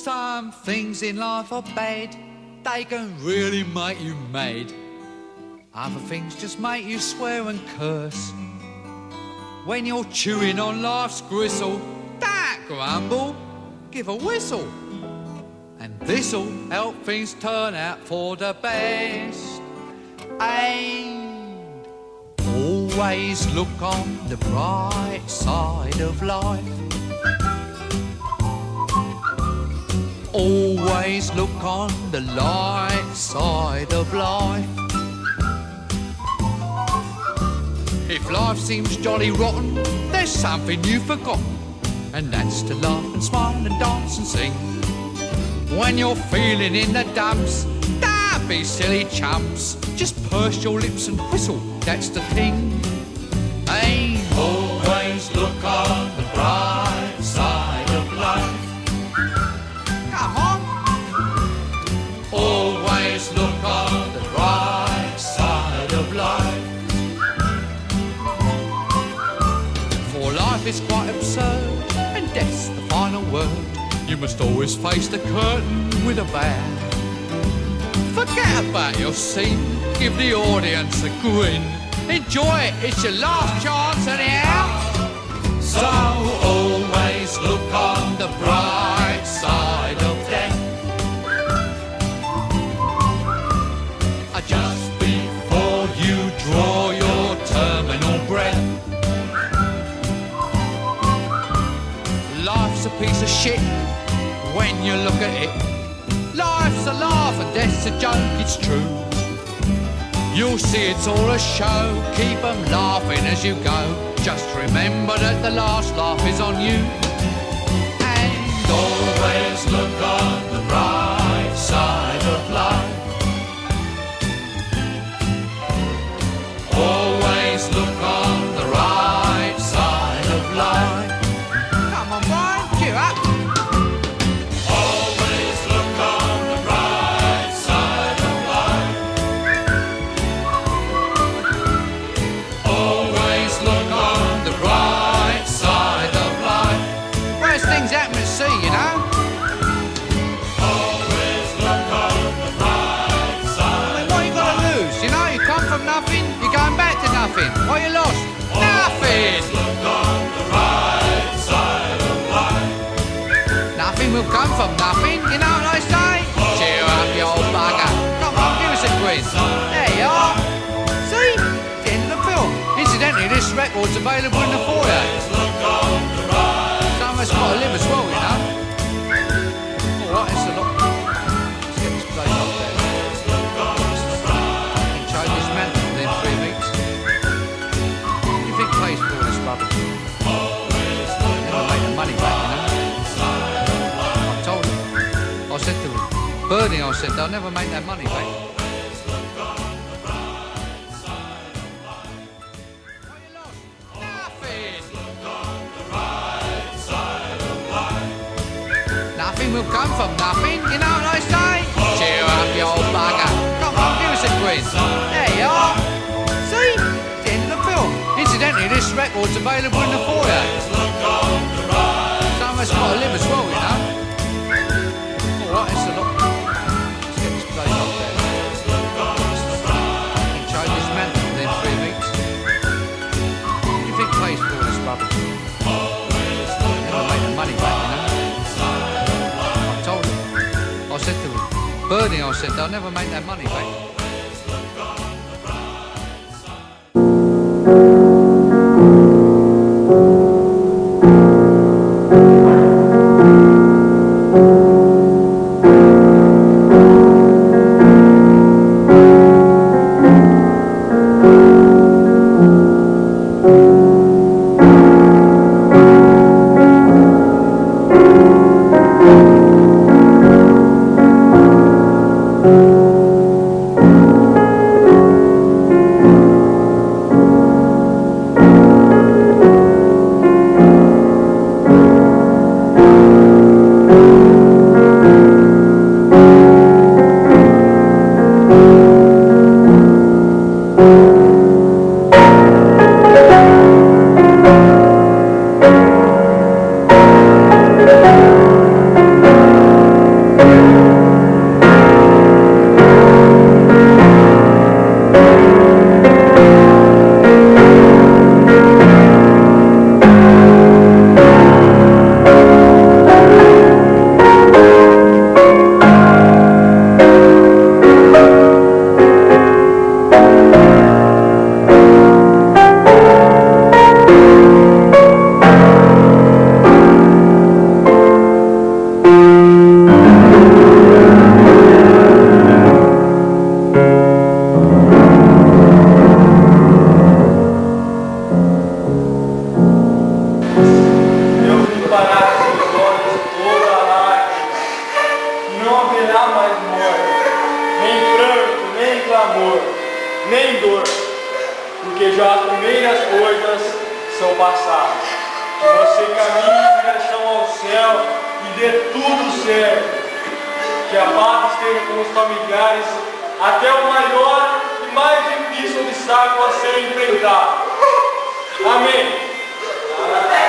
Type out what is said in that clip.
Some things in life are bad, they can really make you mad. Other things just make you swear and curse. When you're chewing on life's gristle, don't grumble, give a whistle. And this'll help things turn out for the best. And always look on the bright side of life. Always look on the light side of life. If life seems jolly rotten, there's something you've forgotten, and that's to laugh and smile and dance and sing. When you're feeling in the dumps, don't be silly chumps. Just purse your lips and whistle, that's the thing. Hey, always look on the bright side of life. Come on. Always look on the bright side of life. For life is quite absurd, and death's the final word. You must always face the curtain with a bow. Forget about your scene, give the audience a grin. Enjoy it, it's your last chance anyhow. So always look on the bright side of death. Just before you draw your terminal breath. Life's a piece of shit when you look at it. Life's a laugh and death's a joke, it's true. You'll see it's all a show, keep 'em laughing as you go. Just remember that the last laugh is on you. And always look on the bright side of life. Always look on the right side of life. Come on, Brian, cheer up. Always look on the right side of life. Always look on the right side of life. Worst things happen at sea, you know. Always look on the right side. I mean, what you got to lose? You know, you come from nothing, you're going back to nothing. What you lost? Nothing. Look on the right side of life. Nothing will come from nothing, you know what I say? Cheer up, you old bugger. Come on, give us a quiz. There you are. See? It's the end of the film. Incidentally, this record's available in the foyer. Some of us got to live as well, you know. Alright, it's a lot. Let's get this place up there. Change this mantle within 3 weeks. What do you think pays for all this rubbish? Never make the money back, you know. I told him. I said to Bernie, I said, they'll never make that money back. Nothing will come from nothing, you know what I say? Cheer up, you old bugger. Come on, give us a quiz. There you are. See? It's the end of the film. Incidentally, this record's available in the foyer. Some of us got to live as well, you know. Alright, it's a lot. Let's get this place up there. Change this mantle within 3 weeks. What do you think pays for all this rubbish? Never make the money back, you know. I said to Bernie, I said, they'll never make that money back. amor, nem dor, porque já as primeiras coisas são passadas. Que você caminhe em direção ao céu e dê tudo certo. Que a paz esteja com os familiares até o maior e mais difícil obstáculo a ser enfrentado. Amém. Amém.